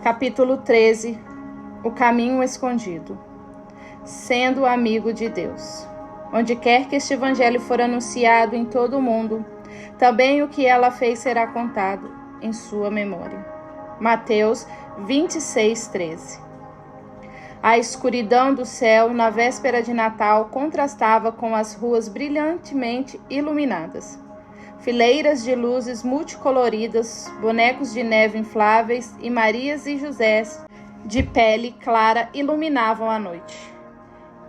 Capítulo 13. O caminho escondido. Sendo amigo de Deus. Onde quer que este evangelho for anunciado em todo o mundo, também o que ela fez será contado em sua memória. Mateus 26:13. A escuridão do céu na véspera de Natal contrastava com as ruas brilhantemente iluminadas. Fileiras de luzes multicoloridas, bonecos de neve infláveis e Marias e Josés de pele clara iluminavam a noite.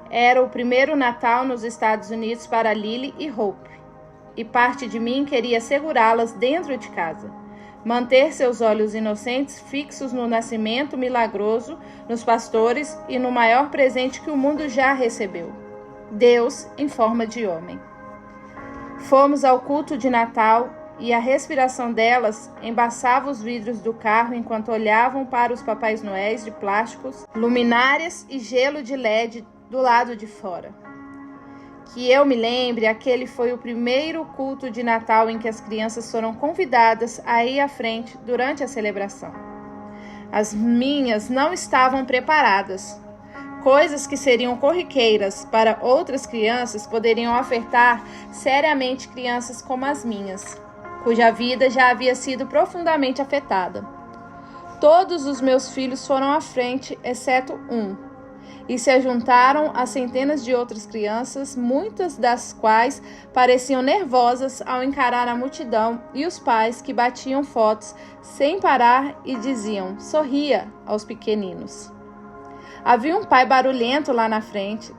Era o primeiro Natal nos Estados Unidos para Lily e Hope, e parte de mim queria segurá-las dentro de casa, manter seus olhos inocentes fixos no nascimento milagroso, nos pastores e no maior presente que o mundo já recebeu, Deus em forma de homem. Fomos ao culto de Natal e a respiração delas embaçava os vidros do carro enquanto olhavam para os Papais Noéis de plásticos, luminárias e gelo de LED do lado de fora. Que eu me lembre, aquele foi o primeiro culto de Natal em que as crianças foram convidadas a ir à frente durante a celebração. As minhas não estavam preparadas. Coisas que seriam corriqueiras para outras crianças poderiam afetar seriamente crianças como as minhas, cuja vida já havia sido profundamente afetada. Todos os meus filhos foram à frente, exceto um, e se juntaram a centenas de outras crianças, muitas das quais pareciam nervosas ao encarar a multidão e os pais que batiam fotos sem parar e diziam "sorria" aos pequeninos. Havia um pai barulhento lá na frente,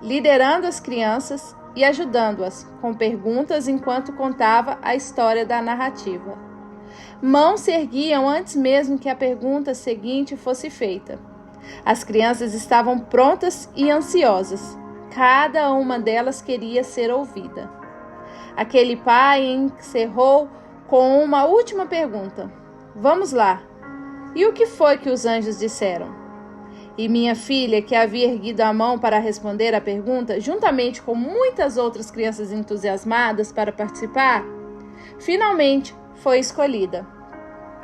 liderando as crianças e ajudando-as com perguntas enquanto contava a história da narrativa. Mãos se erguiam antes mesmo que a pergunta seguinte fosse feita. As crianças estavam prontas e ansiosas. Cada uma delas queria ser ouvida. Aquele pai encerrou com uma última pergunta. "Vamos lá. E o que foi que os anjos disseram?" E minha filha, que havia erguido a mão para responder à pergunta, juntamente com muitas outras crianças entusiasmadas para participar, finalmente foi escolhida.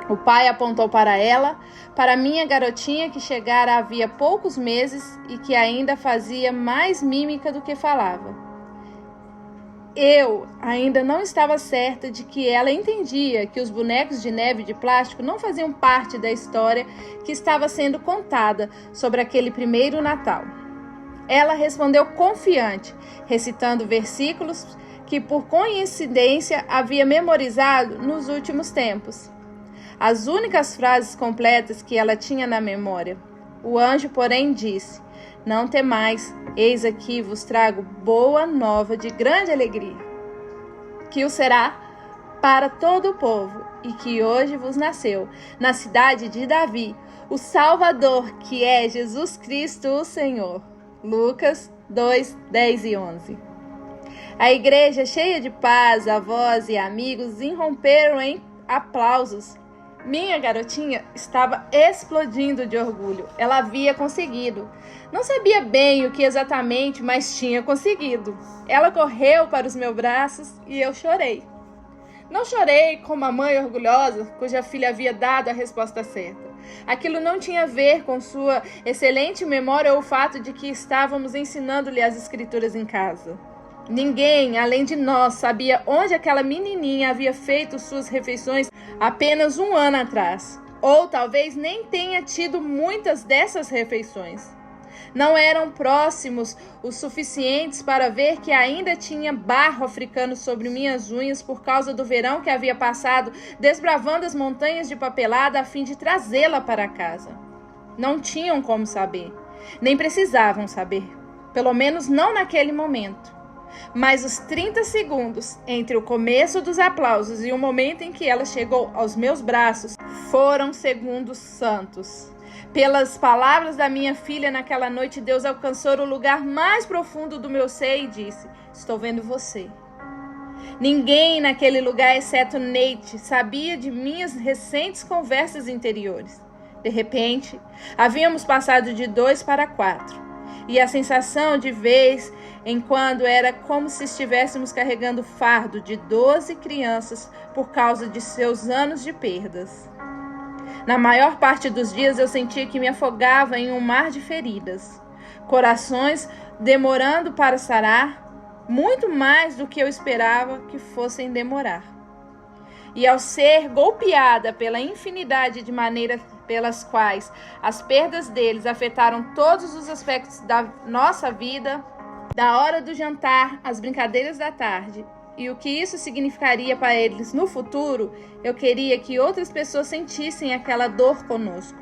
O pai apontou para ela, para minha garotinha que chegara havia poucos meses e que ainda fazia mais mímica do que falava. Eu ainda não estava certa de que ela entendia que os bonecos de neve de plástico não faziam parte da história que estava sendo contada sobre aquele primeiro Natal. Ela respondeu confiante, recitando versículos que por coincidência havia memorizado nos últimos tempos. As únicas frases completas que ela tinha na memória. O anjo, porém, disse: "Não temais, eis aqui vos trago boa nova de grande alegria, que o será para todo o povo, e que hoje vos nasceu, na cidade de Davi, o Salvador, que é Jesus Cristo o Senhor." Lucas 2, 10 e 11. A igreja, cheia de paz, avós e amigos, irromperam em aplausos. Minha garotinha estava explodindo de orgulho. Ela havia conseguido. Não sabia bem o que exatamente, mas tinha conseguido. Ela correu para os meus braços e eu chorei. Não chorei como a mãe orgulhosa, cuja filha havia dado a resposta certa. Aquilo não tinha a ver com sua excelente memória ou o fato de que estávamos ensinando-lhe as escrituras em casa. Ninguém, além de nós, sabia onde aquela menininha havia feito suas refeições apenas um ano atrás. Ou talvez nem tenha tido muitas dessas refeições. Não eram próximos o suficientes para ver que ainda tinha barro africano sobre minhas unhas por causa do verão que havia passado desbravando as montanhas de papelada a fim de trazê-la para casa. Não tinham como saber, nem precisavam saber, pelo menos não naquele momento. Mas os 30 segundos entre o começo dos aplausos e o momento em que ela chegou aos meus braços foram segundos santos. Pelas palavras da minha filha naquela noite, Deus alcançou o lugar mais profundo do meu ser e disse: "Estou vendo você." Ninguém naquele lugar, exceto Nate, sabia de minhas recentes conversas interiores. De repente, havíamos passado de 2 para 4. E a sensação de vez em quando era como se estivéssemos carregando o fardo de 12 crianças por causa de seus anos de perdas. Na maior parte dos dias eu sentia que me afogava em um mar de feridas, corações demorando para sarar, muito mais do que eu esperava que fossem demorar. E ao ser golpeada pela infinidade de maneiras pelas quais as perdas deles afetaram todos os aspectos da nossa vida, da hora do jantar às brincadeiras da tarde, e o que isso significaria para eles no futuro, eu queria que outras pessoas sentissem aquela dor conosco.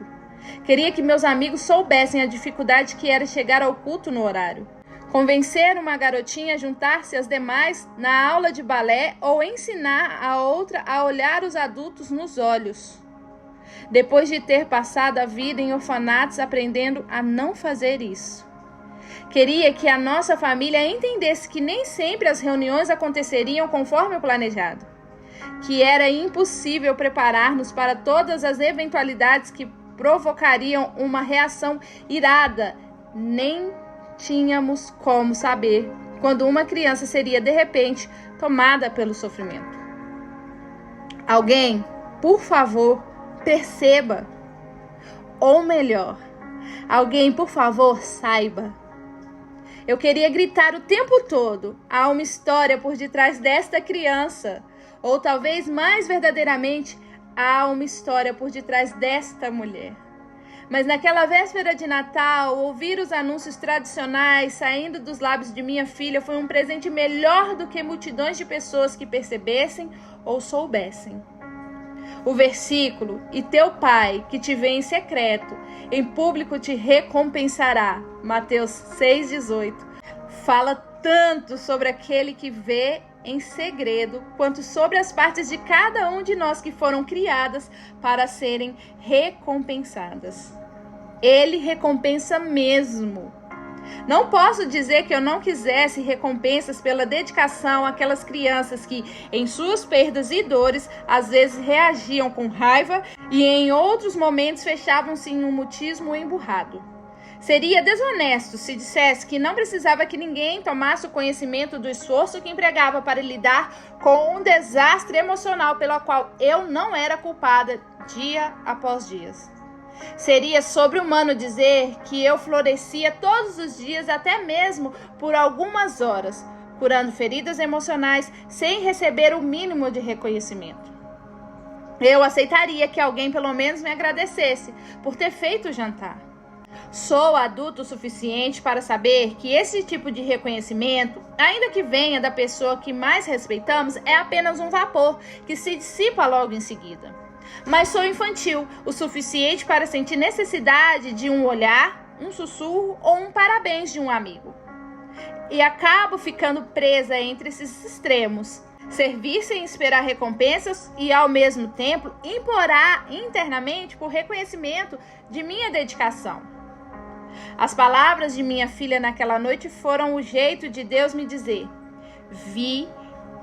Queria que meus amigos soubessem a dificuldade que era chegar ao culto no horário. Convencer uma garotinha a juntar-se às demais na aula de balé ou ensinar a outra a olhar os adultos nos olhos. Depois de ter passado a vida em orfanatos aprendendo a não fazer isso. Queria que a nossa família entendesse que nem sempre as reuniões aconteceriam conforme o planejado. Que era impossível preparar-nos para todas as eventualidades que provocariam uma reação irada. Nem tínhamos como saber quando uma criança seria de repente tomada pelo sofrimento. Alguém, por favor, perceba. Ou melhor, alguém, por favor, saiba. Eu queria gritar o tempo todo: há uma história por detrás desta criança. Ou talvez mais verdadeiramente, há uma história por detrás desta mulher. Mas naquela véspera de Natal, ouvir os anúncios tradicionais saindo dos lábios de minha filha foi um presente melhor do que multidões de pessoas que percebessem ou soubessem. O versículo, e teu pai que te vê em secreto, em público te recompensará, Mateus 6,18, fala tanto sobre aquele que vê em segredo, quanto sobre as partes de cada um de nós que foram criadas para serem recompensadas. Ele recompensa mesmo. Não posso dizer que eu não quisesse recompensas pela dedicação àquelas crianças que, em suas perdas e dores, às vezes reagiam com raiva e em outros momentos fechavam-se em um mutismo emburrado. Seria desonesto se dissesse que não precisava que ninguém tomasse o conhecimento do esforço que empregava para lidar com um desastre emocional pelo qual eu não era culpada dia após dia. Seria sobre-humano dizer que eu florescia todos os dias, até mesmo por algumas horas, curando feridas emocionais sem receber o mínimo de reconhecimento. Eu aceitaria que alguém pelo menos me agradecesse por ter feito o jantar. Sou adulto o suficiente para saber que esse tipo de reconhecimento, ainda que venha da pessoa que mais respeitamos, é apenas um vapor que se dissipa logo em seguida. Mas sou infantil o suficiente para sentir necessidade de um olhar, um sussurro ou um parabéns de um amigo. E acabo ficando presa entre esses extremos. Servir sem esperar recompensas e, ao mesmo tempo, implorar internamente por reconhecimento de minha dedicação. As palavras de minha filha naquela noite foram o jeito de Deus me dizer: vi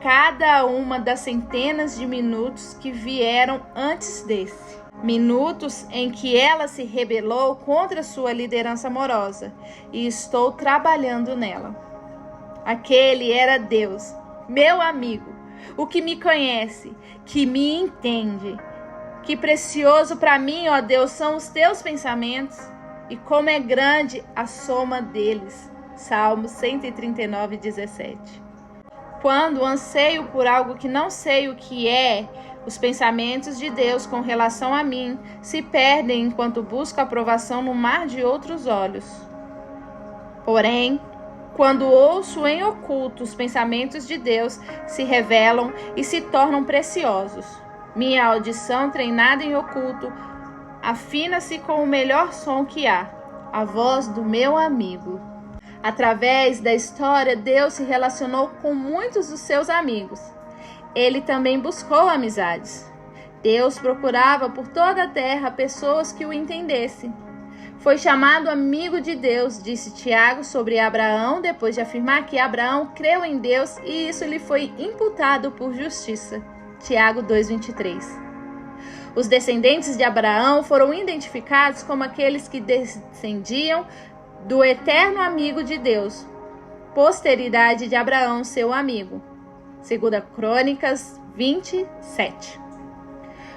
cada uma das centenas de minutos que vieram antes desse. Minutos em que ela se rebelou contra sua liderança amorosa e estou trabalhando nela. Aquele era Deus, meu amigo, o que me conhece, que me entende. Que precioso para mim, ó Deus, são os teus pensamentos. E como é grande a soma deles. Salmo 139, 17. Quando anseio por algo que não sei o que é, os pensamentos de Deus com relação a mim se perdem enquanto busco aprovação no mar de outros olhos. Porém, quando ouço em oculto, os pensamentos de Deus se revelam e se tornam preciosos. Minha audição treinada em oculto afina-se com o melhor som que há, a voz do meu amigo. Através da história, Deus se relacionou com muitos dos seus amigos. Ele também buscou amizades. Deus procurava por toda a terra pessoas que o entendessem. Foi chamado amigo de Deus, disse Tiago sobre Abraão, depois de afirmar que Abraão creu em Deus e isso lhe foi imputado por justiça. Tiago 2:23. Os descendentes de Abraão foram identificados como aqueles que descendiam do eterno amigo de Deus, posteridade de Abraão, seu amigo. 2 Crônicas 27.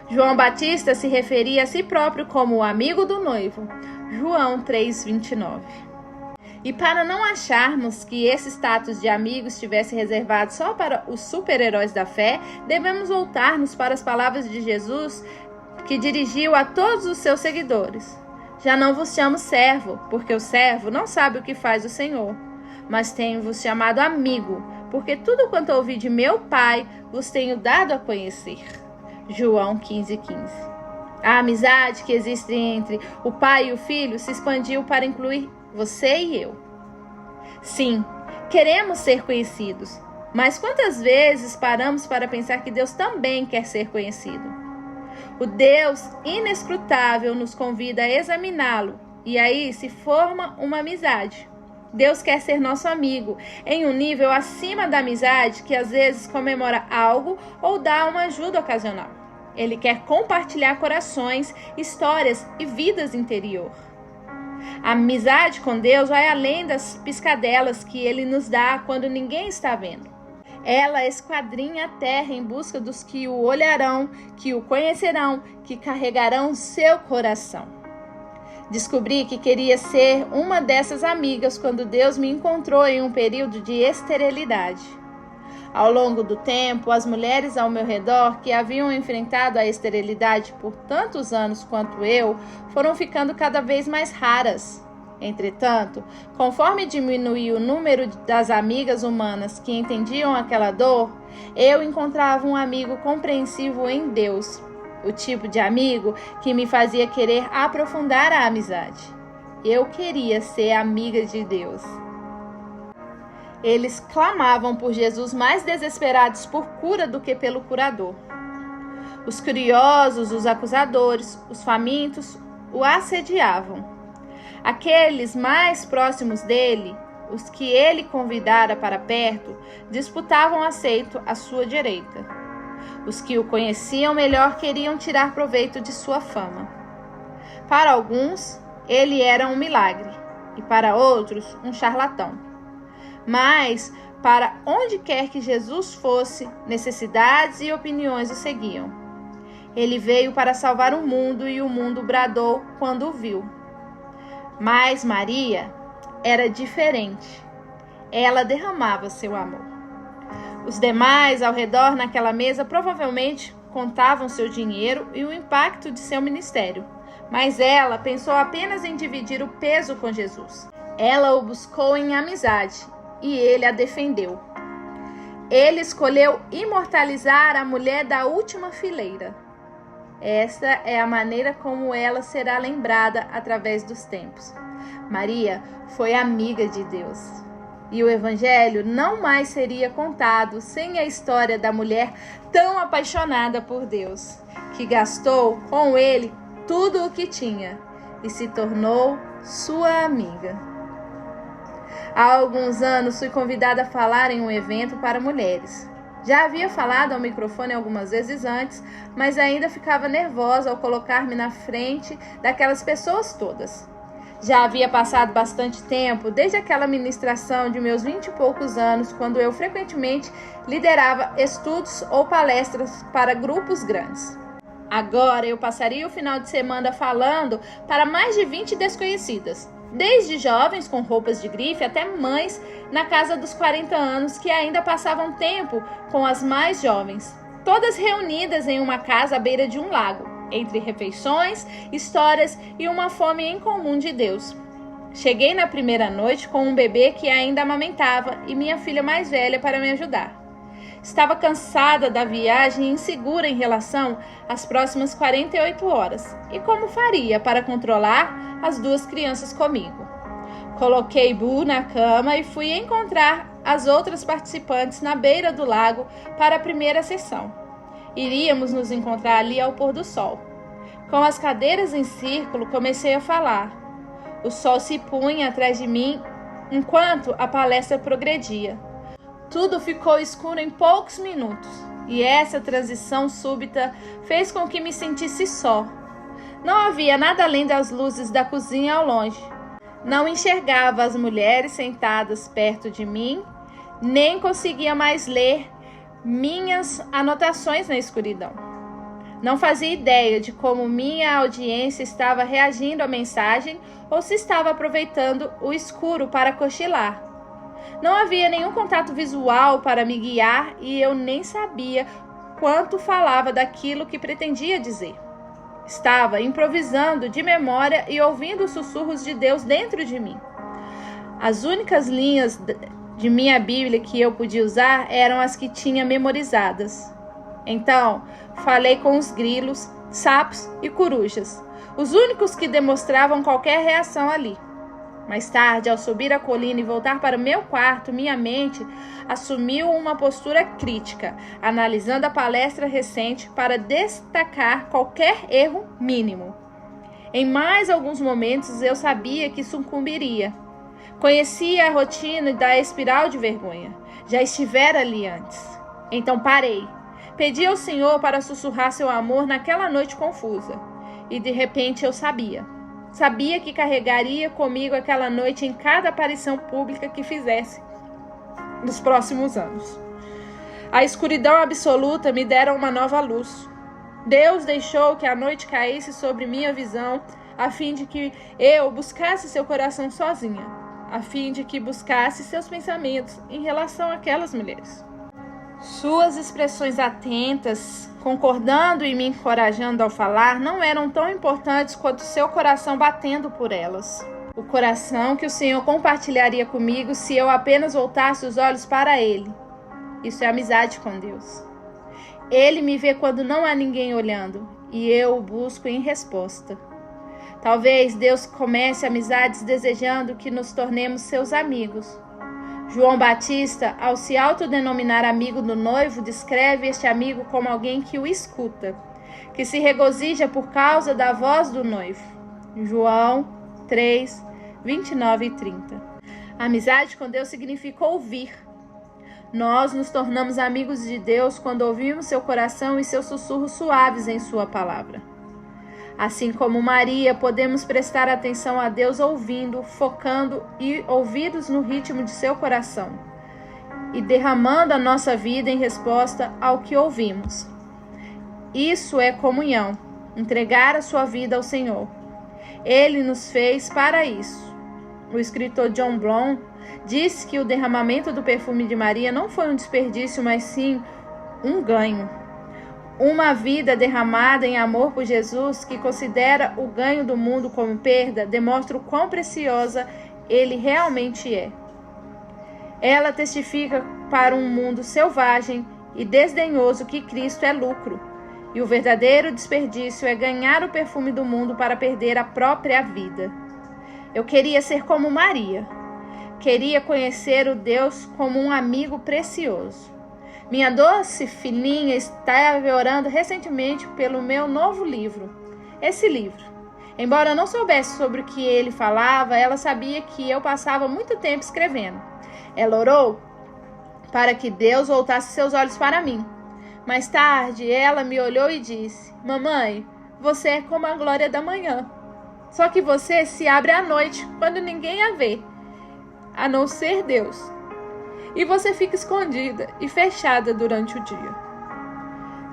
João Batista se referia a si próprio como o amigo do noivo. João 3:29. E para não acharmos que esse status de amigo estivesse reservado só para os super-heróis da fé, devemos voltar-nos para as palavras de Jesus que dirigiu a todos os seus seguidores. Já não vos chamo servo, porque o servo não sabe o que faz o Senhor, mas tenho-vos chamado amigo, porque tudo quanto ouvi de meu Pai vos tenho dado a conhecer. João 15:15. A amizade que existe entre o pai e o filho se expandiu para incluir você e eu. Sim, queremos ser conhecidos, mas quantas vezes paramos para pensar que Deus também quer ser conhecido? O Deus inescrutável nos convida a examiná-lo, e aí se forma uma amizade. Deus quer ser nosso amigo, em um nível acima da amizade que às vezes comemora algo ou dá uma ajuda ocasional. Ele quer compartilhar corações, histórias e vidas interior. A amizade com Deus vai além das piscadelas que Ele nos dá quando ninguém está vendo. Ela esquadrinha a terra em busca dos que o olharão, que o conhecerão, que carregarão seu coração. Descobri que queria ser uma dessas amigas quando Deus me encontrou em um período de esterilidade. Ao longo do tempo, as mulheres ao meu redor que haviam enfrentado a esterilidade por tantos anos quanto eu, foram ficando cada vez mais raras. Entretanto, conforme diminuía o número das amigas humanas que entendiam aquela dor, eu encontrava um amigo compreensivo em Deus, o tipo de amigo que me fazia querer aprofundar a amizade. Eu queria ser amiga de Deus. Eles clamavam por Jesus mais desesperados por cura do que pelo curador. Os curiosos, os acusadores, os famintos o assediavam. Aqueles mais próximos dele, os que ele convidara para perto, disputavam assento à sua direita. Os que o conheciam melhor queriam tirar proveito de sua fama. Para alguns, ele era um milagre, e para outros, um charlatão. Mas, para onde quer que Jesus fosse, necessidades e opiniões o seguiam. Ele veio para salvar o mundo e o mundo bradou quando o viu. Mas Maria era diferente. Ela derramava seu amor. Os demais ao redor naquela mesa provavelmente contavam seu dinheiro e o impacto de seu ministério. Mas ela pensou apenas em dividir o peso com Jesus. Ela o buscou em amizade. E ele a defendeu. Ele escolheu imortalizar a mulher da última fileira. Esta é a maneira como ela será lembrada através dos tempos. Maria foi amiga de Deus. E o evangelho não mais seria contado sem a história da mulher tão apaixonada por Deus, que gastou com ele tudo o que tinha e se tornou sua amiga. Há alguns anos fui convidada a falar em um evento para mulheres. Já havia falado ao microfone algumas vezes antes, mas ainda ficava nervosa ao colocar-me na frente daquelas pessoas todas. Já havia passado bastante tempo desde aquela ministração de meus 20 e poucos anos, quando eu frequentemente liderava estudos ou palestras para grupos grandes. Agora eu passaria o final de semana falando para mais de 20 desconhecidas. Desde jovens com roupas de grife até mães na casa dos 40 anos que ainda passavam tempo com as mais jovens, todas reunidas em uma casa à beira de um lago, entre refeições, histórias e uma fome em comum de Deus. Cheguei na primeira noite com um bebê que ainda amamentava e minha filha mais velha para me ajudar. Estava cansada da viagem e insegura em relação às próximas 48 horas. E como faria para controlar as duas crianças comigo? Coloquei Bu na cama e fui encontrar as outras participantes na beira do lago para a primeira sessão. Iríamos nos encontrar ali ao pôr do sol. Com as cadeiras em círculo, comecei a falar. O sol se punha atrás de mim enquanto a palestra progredia. Tudo ficou escuro em poucos minutos, e essa transição súbita fez com que me sentisse só. Não havia nada além das luzes da cozinha ao longe. Não enxergava as mulheres sentadas perto de mim, nem conseguia mais ler minhas anotações na escuridão. Não fazia ideia de como minha audiência estava reagindo à mensagem ou se estava aproveitando o escuro para cochilar. Não havia nenhum contato visual para me guiar e eu nem sabia quanto falava daquilo que pretendia dizer. Estava improvisando de memória e ouvindo os sussurros de Deus dentro de mim. As únicas linhas de minha Bíblia que eu podia usar eram as que tinha memorizadas. Então, falei com os grilos, sapos e corujas, os únicos que demonstravam qualquer reação ali. Mais tarde, ao subir a colina e voltar para o meu quarto, minha mente assumiu uma postura crítica, analisando a palestra recente para destacar qualquer erro mínimo. Em mais alguns momentos, eu sabia que sucumbiria. Conhecia a rotina da espiral de vergonha. Já estivera ali antes. Então parei. Pedi ao Senhor para sussurrar seu amor naquela noite confusa. E de repente eu sabia. Sabia que carregaria comigo aquela noite em cada aparição pública que fizesse nos próximos anos. A escuridão absoluta me dera uma nova luz. Deus deixou que a noite caísse sobre minha visão, a fim de que eu buscasse seu coração sozinha, a fim de que buscasse seus pensamentos em relação àquelas mulheres. Suas expressões atentas, concordando e me encorajando ao falar, não eram tão importantes quanto seu coração batendo por elas. O coração que o Senhor compartilharia comigo se eu apenas voltasse os olhos para Ele. Isso é amizade com Deus. Ele me vê quando não há ninguém olhando, e eu o busco em resposta. Talvez Deus comece amizades desejando que nos tornemos seus amigos. João Batista, ao se autodenominar amigo do noivo, descreve este amigo como alguém que o escuta, que se regozija por causa da voz do noivo. João 3, 29 e 30. Amizade com Deus significa ouvir. Nós nos tornamos amigos de Deus quando ouvimos seu coração e seus sussurros suaves em sua palavra. Assim como Maria, podemos prestar atenção a Deus ouvindo, focando e ouvidos no ritmo de seu coração e derramando a nossa vida em resposta ao que ouvimos. Isso é comunhão, entregar a sua vida ao Senhor. Ele nos fez para isso. O escritor John Bloom disse que o derramamento do perfume de Maria não foi um desperdício, mas sim um ganho. Uma vida derramada em amor por Jesus, que considera o ganho do mundo como perda, demonstra o quão preciosa ele realmente é. Ela testifica para um mundo selvagem e desdenhoso que Cristo é lucro, e o verdadeiro desperdício é ganhar o perfume do mundo para perder a própria vida. Eu queria ser como Maria. Queria conhecer o Deus como um amigo precioso. Minha doce filhinha estava orando recentemente pelo meu novo livro. Esse livro. Embora eu não soubesse sobre o que ele falava, ela sabia que eu passava muito tempo escrevendo. Ela orou para que Deus voltasse seus olhos para mim. Mais tarde, ela me olhou e disse: Mamãe, você é como a glória da manhã. Só que você se abre à noite, quando ninguém a vê, a não ser Deus. E você fica escondida e fechada durante o dia.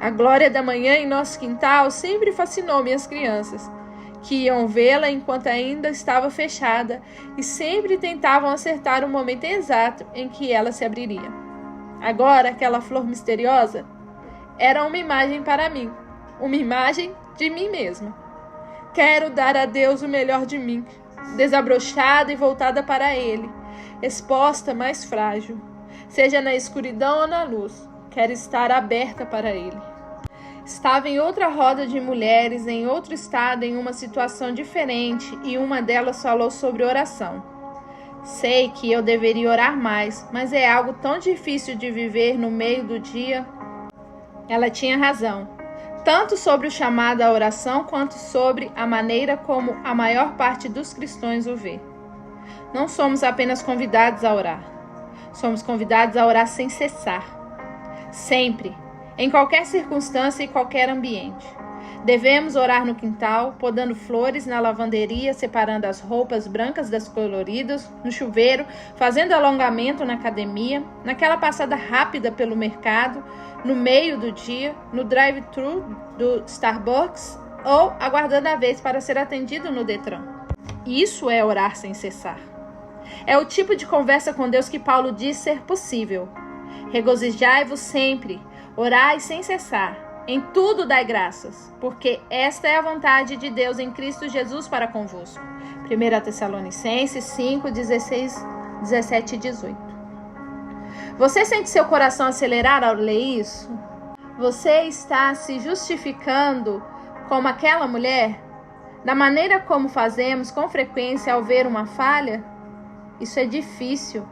A glória da manhã em nosso quintal sempre fascinou minhas crianças, que iam vê-la enquanto ainda estava fechada e sempre tentavam acertar o momento exato em que ela se abriria. Agora, aquela flor misteriosa era uma imagem para mim, uma imagem de mim mesma. Quero dar a Deus o melhor de mim, desabrochada e voltada para Ele, exposta, mas frágil. Seja na escuridão ou na luz, quero estar aberta para Ele. Estava em outra roda de mulheres, em outro estado, em uma situação diferente, e uma delas falou sobre oração. Sei que eu deveria orar mais, mas é algo tão difícil de viver no meio do dia. Ela tinha razão, tanto sobre o chamado à oração, quanto sobre a maneira como a maior parte dos cristãos o vê. Não somos apenas convidados a orar. Somos convidados a orar sem cessar. Sempre. Em qualquer circunstância e qualquer ambiente. Devemos orar no quintal, podando flores, na lavanderia, separando as roupas brancas das coloridas, no chuveiro, fazendo alongamento na academia, naquela passada rápida pelo mercado, no meio do dia, no drive-thru do Starbucks ou aguardando a vez para ser atendido no Detran. Isso é orar sem cessar. É o tipo de conversa com Deus que Paulo diz ser possível. Regozijai-vos sempre, orai sem cessar. Em tudo dai graças, porque esta é a vontade de Deus em Cristo Jesus para convosco. 1 Tessalonicenses 5, 16, 17 e 18. Você sente seu coração acelerar ao ler isso? Você está se justificando como aquela mulher? Da maneira como fazemos com frequência ao ver uma falha? Isso é difícil.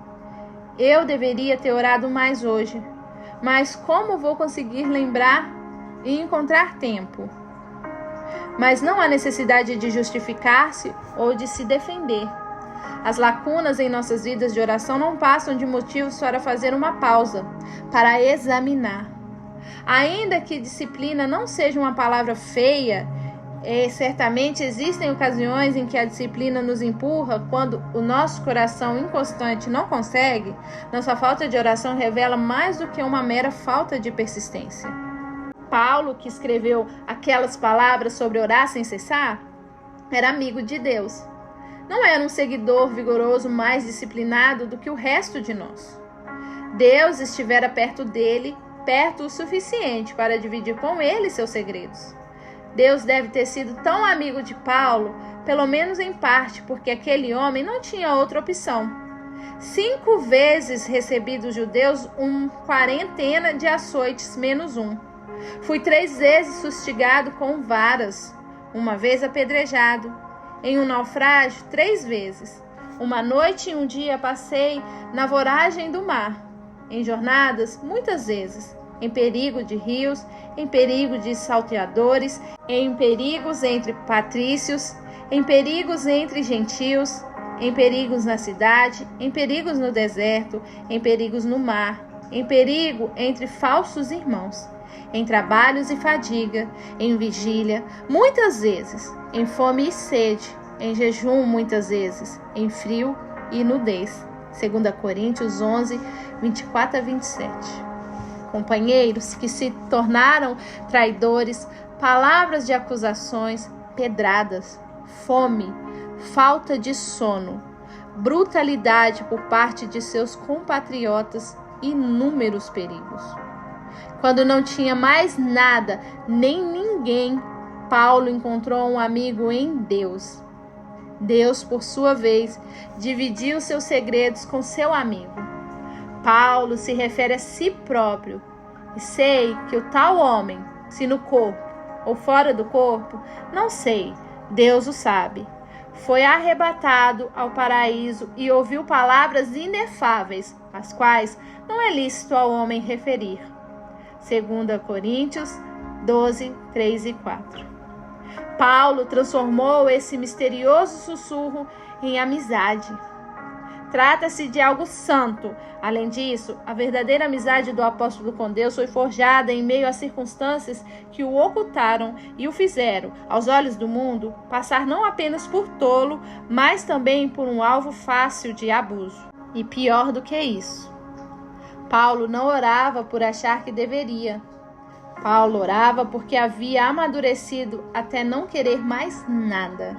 Eu deveria ter orado mais hoje, mas como vou conseguir lembrar e encontrar tempo? Mas não há necessidade de justificar-se ou de se defender. As lacunas em nossas vidas de oração não passam de motivos para fazer uma pausa, para examinar. Ainda que disciplina não seja uma palavra feia, certamente existem ocasiões em que a disciplina nos empurra quando o nosso coração inconstante não consegue. Nossa falta de oração revela mais do que uma mera falta de persistência. Paulo, que escreveu aquelas palavras sobre orar sem cessar, era amigo de Deus. Não era um seguidor vigoroso mais disciplinado do que o resto de nós. Deus estivera perto dele, perto o suficiente para dividir com ele seus segredos. Deus deve ter sido tão amigo de Paulo, pelo menos em parte, porque aquele homem não tinha outra opção. 5 vezes recebi dos judeus uma quarentena de açoites menos um. Fui 3 vezes fustigado com varas, uma vez apedrejado. Em um naufrágio, 3 vezes. Uma noite e um dia passei na voragem do mar. Em jornadas, muitas vezes. Em perigo de rios, em perigo de salteadores, em perigos entre patrícios, em perigos entre gentios, em perigos na cidade, em perigos no deserto, em perigos no mar, em perigo entre falsos irmãos, em trabalhos e fadiga, em vigília, muitas vezes, em fome e sede, em jejum muitas vezes, em frio e nudez. 2 Coríntios 11, 24 a 27. Companheiros que se tornaram traidores, palavras de acusações, pedradas, fome, falta de sono, brutalidade por parte de seus compatriotas, inúmeros perigos. Quando não tinha mais nada, nem ninguém, Paulo encontrou um amigo em Deus. Deus, por sua vez, dividiu seus segredos com seu amigo. Paulo se refere a si próprio. E sei que o tal homem, se no corpo ou fora do corpo, não sei, Deus o sabe. Foi arrebatado ao paraíso e ouviu palavras inefáveis, as quais não é lícito ao homem referir. 2 Coríntios 12, 3 e 4. Paulo transformou esse misterioso sussurro em amizade. Trata-se de algo santo. Além disso, a verdadeira amizade do apóstolo com Deus foi forjada em meio a circunstâncias que o ocultaram e o fizeram, aos olhos do mundo, passar não apenas por tolo, mas também por um alvo fácil de abuso. E pior do que isso, Paulo não orava por achar que deveria. Paulo orava porque havia amadurecido até não querer mais nada.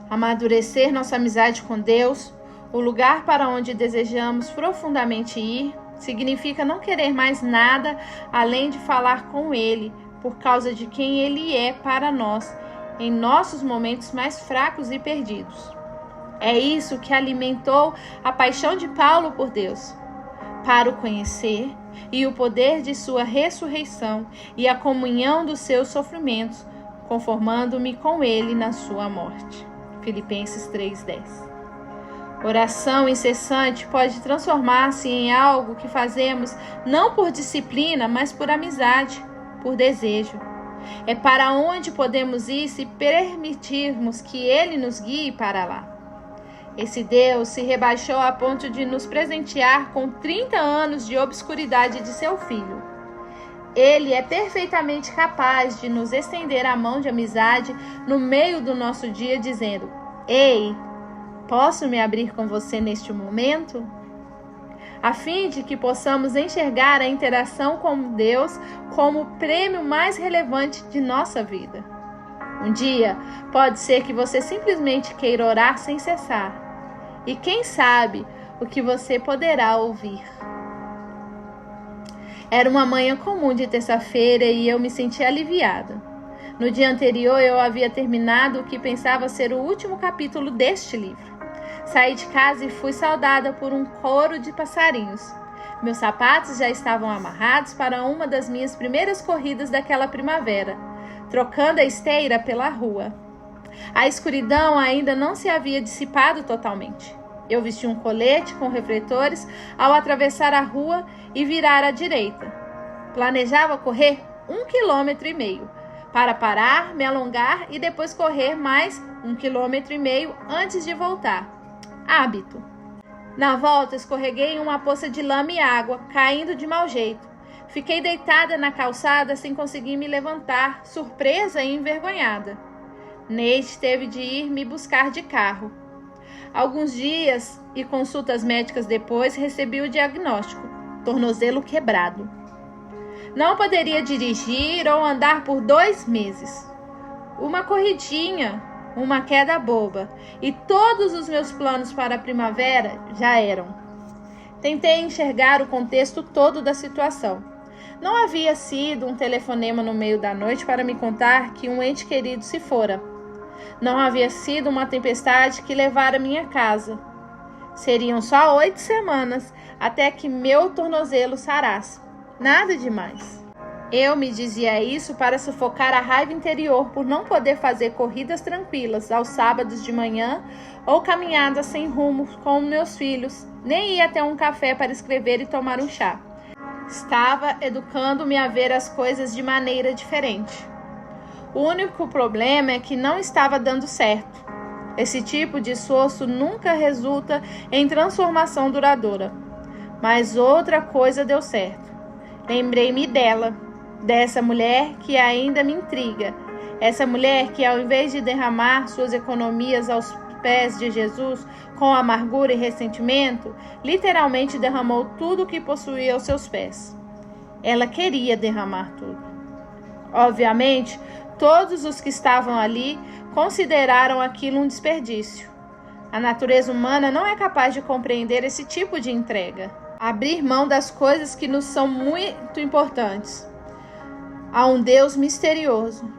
Amadurecer nossa amizade com Deus, o lugar para onde desejamos profundamente ir, significa não querer mais nada além de falar com Ele, por causa de quem Ele é para nós, em nossos momentos mais fracos e perdidos. É isso que alimentou a paixão de Paulo por Deus, para o conhecer e o poder de sua ressurreição e a comunhão dos seus sofrimentos, conformando-me com Ele na sua morte. Filipenses 3:10. Oração incessante pode transformar-se em algo que fazemos não por disciplina, mas por amizade, por desejo. É para onde podemos ir se permitirmos que Ele nos guie para lá. Esse Deus se rebaixou a ponto de nos presentear com 30 anos de obscuridade de seu Filho. Ele é perfeitamente capaz de nos estender a mão de amizade no meio do nosso dia, dizendo: Ei, posso me abrir com você neste momento? A fim de que possamos enxergar a interação com Deus como o prêmio mais relevante de nossa vida. Um dia, pode ser que você simplesmente queira orar sem cessar. E quem sabe o que você poderá ouvir. Era uma manhã comum de terça-feira e eu me senti aliviada. No dia anterior, eu havia terminado o que pensava ser o último capítulo deste livro. Saí de casa e fui saudada por um coro de passarinhos. Meus sapatos já estavam amarrados para uma das minhas primeiras corridas daquela primavera, trocando a esteira pela rua. A escuridão ainda não se havia dissipado totalmente. Eu vesti um colete com refletores ao atravessar a rua e virar à direita. Planejava correr 1,5 km, para parar, me alongar e depois correr mais 1,5 km antes de voltar. Hábito. Na volta, escorreguei em uma poça de lama e água, caindo de mau jeito. Fiquei deitada na calçada sem conseguir me levantar, surpresa e envergonhada. Neide teve de ir me buscar de carro. Alguns dias e consultas médicas depois, recebi o diagnóstico: tornozelo quebrado. Não poderia dirigir ou andar por 2 meses. Uma corridinha, uma queda boba, e todos os meus planos para a primavera já eram. Tentei enxergar o contexto todo da situação. Não havia sido um telefonema no meio da noite para me contar que um ente querido se fora. Não havia sido uma tempestade que levara minha casa. Seriam só 8 semanas até que meu tornozelo sarasse. Nada demais. Eu me dizia isso para sufocar a raiva interior por não poder fazer corridas tranquilas aos sábados de manhã ou caminhadas sem rumo com meus filhos, nem ir até um café para escrever e tomar um chá. Estava educando-me a ver as coisas de maneira diferente. O único problema é que não estava dando certo. Esse tipo de esforço nunca resulta em transformação duradoura. Mas outra coisa deu certo. Lembrei-me dessa mulher que ainda me intriga. Essa mulher que, ao invés de derramar suas economias aos pés de Jesus com amargura e ressentimento, literalmente derramou tudo o que possuía aos seus pés. Ela queria derramar tudo. Obviamente, todos os que estavam ali consideraram aquilo um desperdício. A natureza humana não é capaz de compreender esse tipo de entrega. Abrir mão das coisas que nos são muito importantes a um Deus misterioso.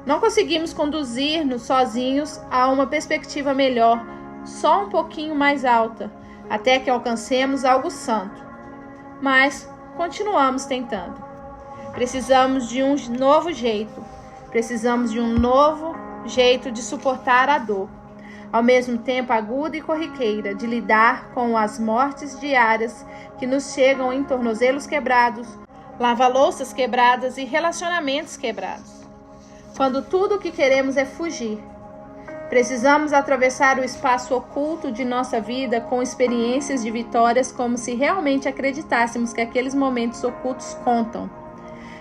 Não conseguimos conduzir-nos sozinhos a uma perspectiva melhor, só um pouquinho mais alta, até que alcancemos algo santo. Mas continuamos tentando. Precisamos de um novo jeito. Precisamos de um novo jeito de suportar a dor, ao mesmo tempo aguda e corriqueira, de lidar com as mortes diárias que nos chegam em tornozelos quebrados, lava-louças quebradas e relacionamentos quebrados. Quando tudo o que queremos é fugir, precisamos atravessar o espaço oculto de nossa vida com experiências de vitórias, como se realmente acreditássemos que aqueles momentos ocultos contam.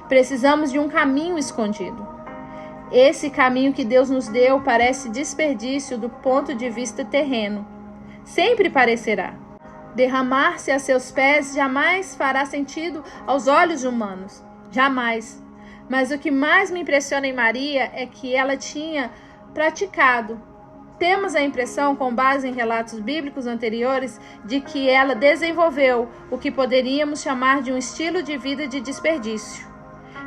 Precisamos de um caminho escondido. Esse caminho que Deus nos deu parece desperdício do ponto de vista terreno. Sempre parecerá. Derramar-se a seus pés jamais fará sentido aos olhos humanos. Jamais. Mas o que mais me impressiona em Maria é que ela tinha praticado. Temos a impressão, com base em relatos bíblicos anteriores, de que ela desenvolveu o que poderíamos chamar de um estilo de vida de desperdício.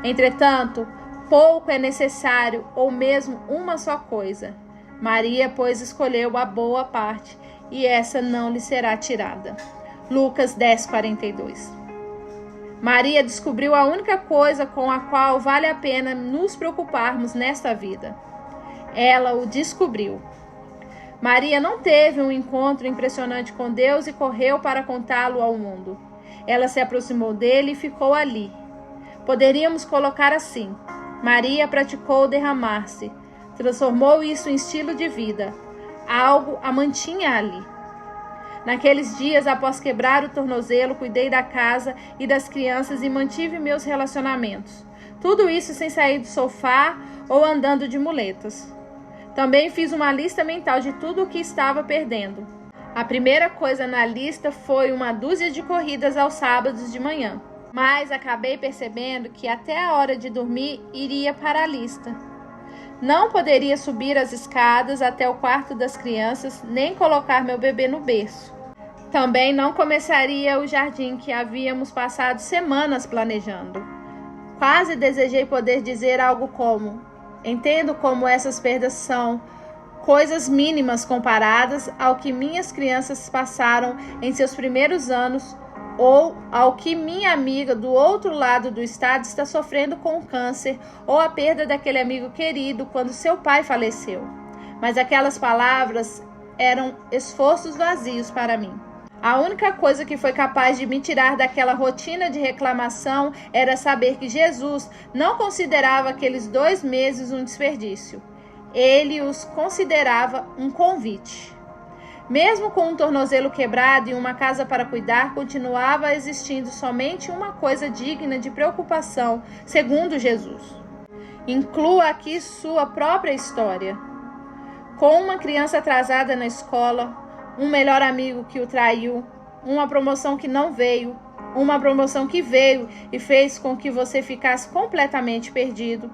Entretanto, pouco é necessário, ou mesmo uma só coisa. Maria, pois, escolheu a boa parte, e essa não lhe será tirada. Lucas 10:42. Maria descobriu a única coisa com a qual vale a pena nos preocuparmos nesta vida. Ela o descobriu. Maria não teve um encontro impressionante com Deus e correu para contá-lo ao mundo. Ela se aproximou dele e ficou ali. Poderíamos colocar assim: Maria praticou derramar-se, transformou isso em estilo de vida. Algo a mantinha ali. Naqueles dias, após quebrar o tornozelo, cuidei da casa e das crianças e mantive meus relacionamentos. Tudo isso sem sair do sofá ou andando de muletas. Também fiz uma lista mental de tudo o que estava perdendo. A primeira coisa na lista foi uma dúzia de corridas aos sábados de manhã. Mas acabei percebendo que até a hora de dormir iria para a lista. Não poderia subir as escadas até o quarto das crianças, nem colocar meu bebê no berço. Também não começaria o jardim que havíamos passado semanas planejando. Quase desejei poder dizer algo como: entendo como essas perdas são coisas mínimas comparadas ao que minhas crianças passaram em seus primeiros anos ou ao que minha amiga do outro lado do estado está sofrendo com câncer, ou a perda daquele amigo querido quando seu pai faleceu. Mas aquelas palavras eram esforços vazios para mim. A única coisa que foi capaz de me tirar daquela rotina de reclamação era saber que Jesus não considerava aqueles 2 meses um desperdício. Ele os considerava um convite. Mesmo com um tornozelo quebrado e uma casa para cuidar, continuava existindo somente uma coisa digna de preocupação, segundo Jesus. Inclua aqui sua própria história. Com uma criança atrasada na escola, um melhor amigo que o traiu, uma promoção que não veio, uma promoção que veio e fez com que você ficasse completamente perdido.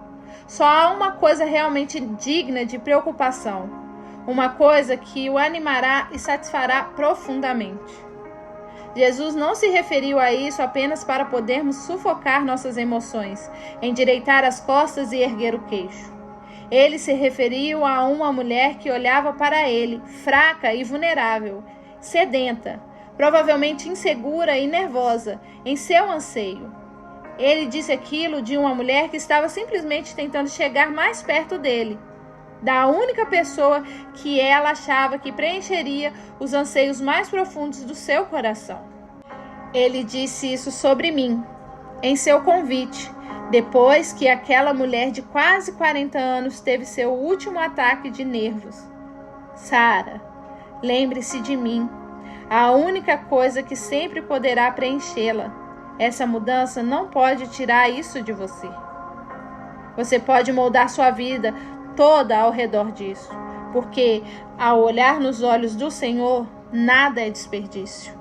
Só há uma coisa realmente digna de preocupação. Uma coisa que o animará e satisfará profundamente. Jesus não se referiu a isso apenas para podermos sufocar nossas emoções, endireitar as costas e erguer o queixo. Ele se referiu a uma mulher que olhava para ele, fraca e vulnerável, sedenta, provavelmente insegura e nervosa, em seu anseio. Ele disse aquilo de uma mulher que estava simplesmente tentando chegar mais perto dele, da única pessoa que ela achava que preencheria os anseios mais profundos do seu coração. Ele disse isso sobre mim, em seu convite, depois que aquela mulher de quase 40 anos teve seu último ataque de nervos. Sara, lembre-se de mim, a única coisa que sempre poderá preenchê-la. Essa mudança não pode tirar isso de você. Você pode moldar sua vida toda ao redor disso, porque ao olhar nos olhos do Senhor, nada é desperdício.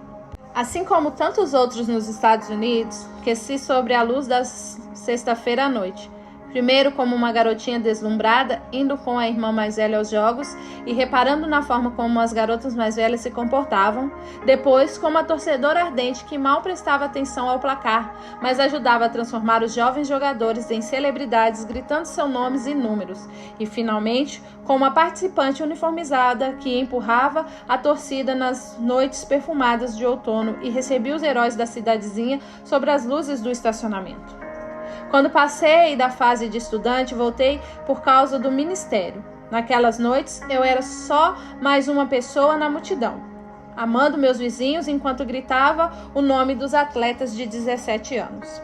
Assim como tantos outros nos Estados Unidos, cresci sobre a luz da sexta-feira à noite. Primeiro como uma garotinha deslumbrada, indo com a irmã mais velha aos jogos e reparando na forma como as garotas mais velhas se comportavam. Depois como uma torcedora ardente que mal prestava atenção ao placar, mas ajudava a transformar os jovens jogadores em celebridades, gritando seus nomes e números. E finalmente como uma participante uniformizada que empurrava a torcida nas noites perfumadas de outono e recebia os heróis da cidadezinha sobre as luzes do estacionamento. Quando passei da fase de estudante, voltei por causa do ministério. Naquelas noites, eu era só mais uma pessoa na multidão, amando meus vizinhos enquanto gritava o nome dos atletas de 17 anos.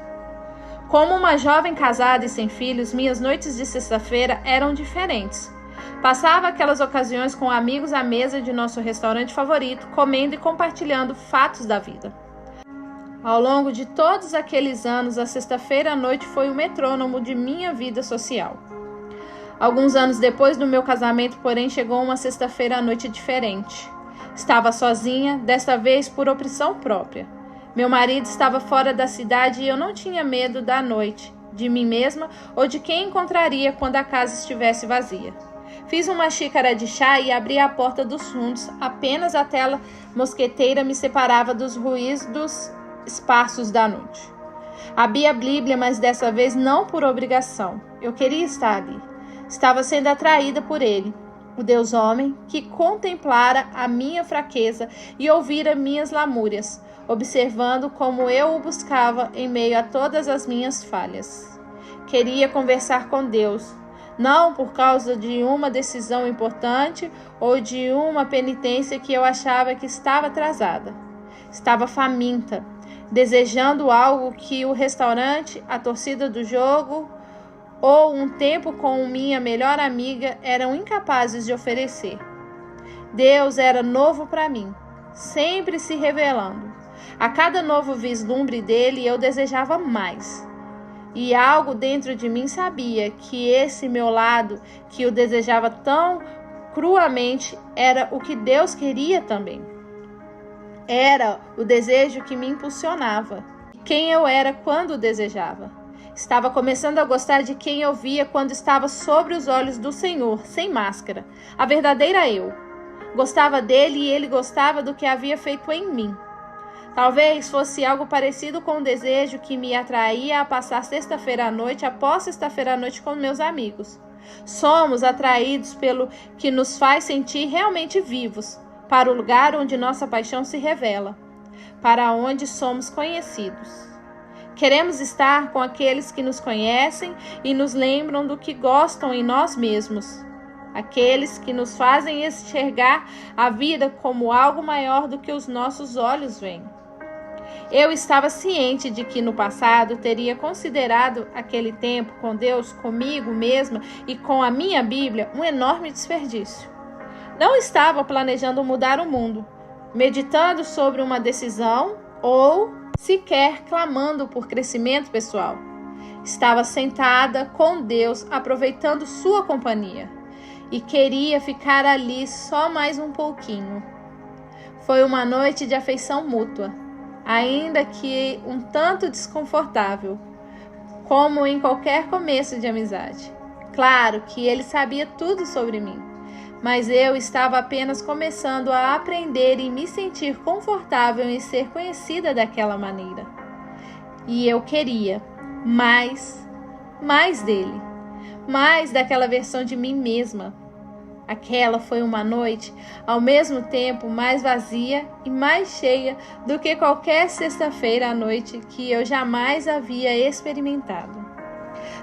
Como uma jovem casada e sem filhos, minhas noites de sexta-feira eram diferentes. Passava aquelas ocasiões com amigos à mesa de nosso restaurante favorito, comendo e compartilhando fatos da vida. Ao longo de todos aqueles anos, a sexta-feira à noite foi o metrônomo de minha vida social. Alguns anos depois do meu casamento, porém, chegou uma sexta-feira à noite diferente. Estava sozinha, desta vez por opção própria. Meu marido estava fora da cidade e eu não tinha medo da noite, de mim mesma ou de quem encontraria quando a casa estivesse vazia. Fiz uma xícara de chá e abri a porta dos fundos, apenas a tela mosqueteira me separava dos ruídos esparsos da noite. Abri a Bíblia, mas dessa vez não por obrigação. Eu queria estar ali. Estava sendo atraída por ele, o Deus homem, que contemplara a minha fraqueza e ouvira minhas lamúrias, observando como eu o buscava em meio a todas as minhas falhas. Queria conversar com Deus, não por causa de uma decisão importante ou de uma penitência que eu achava que estava atrasada. Estava faminta, desejando algo que o restaurante, a torcida do jogo ou um tempo com minha melhor amiga eram incapazes de oferecer. Deus era novo para mim. sempre se revelando. A cada novo vislumbre dele, eu desejava mais. E algo dentro de mim sabia que esse meu lado, que eu desejava tão cruamente, era o que Deus queria também. Era o desejo que me impulsionava. Quem eu era quando o desejava. Estava começando a gostar de quem eu via quando estava sobre os olhos do Senhor, sem máscara. A verdadeira eu. Gostava dele e ele gostava do que havia feito em mim. Talvez fosse algo parecido com o desejo que me atraía a passar sexta-feira à noite após sexta-feira à noite com meus amigos. Somos atraídos pelo que nos faz sentir realmente vivos, para o lugar onde nossa paixão se revela, para onde somos conhecidos. Queremos estar com aqueles que nos conhecem e nos lembram do que gostam em nós mesmos. Aqueles que nos fazem enxergar a vida como algo maior do que os nossos olhos veem. Eu estava ciente de que no passado teria considerado aquele tempo com Deus, comigo mesma e com a minha Bíblia um enorme desperdício. Não estava planejando mudar o mundo, meditando sobre uma decisão ou sequer clamando por crescimento pessoal. Estava sentada com Deus, aproveitando sua companhia, e queria ficar ali só mais um pouquinho. Foi uma noite de afeição mútua, ainda que um tanto desconfortável, como em qualquer começo de amizade. Claro que ele sabia tudo sobre mim, mas eu estava apenas começando a aprender e me sentir confortável em ser conhecida daquela maneira. E eu queria mais dele, mais daquela versão de mim mesma. Aquela foi uma noite, ao mesmo tempo, mais vazia e mais cheia do que qualquer sexta-feira à noite que eu jamais havia experimentado.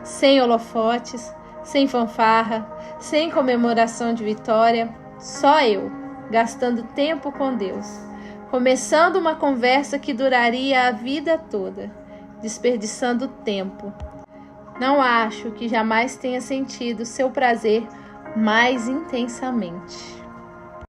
Sem holofotes, sem fanfarra, sem comemoração de vitória, só eu, gastando tempo com Deus, começando uma conversa que duraria a vida toda, desperdiçando tempo. Não acho que jamais tenha sentido seu prazer mais intensamente.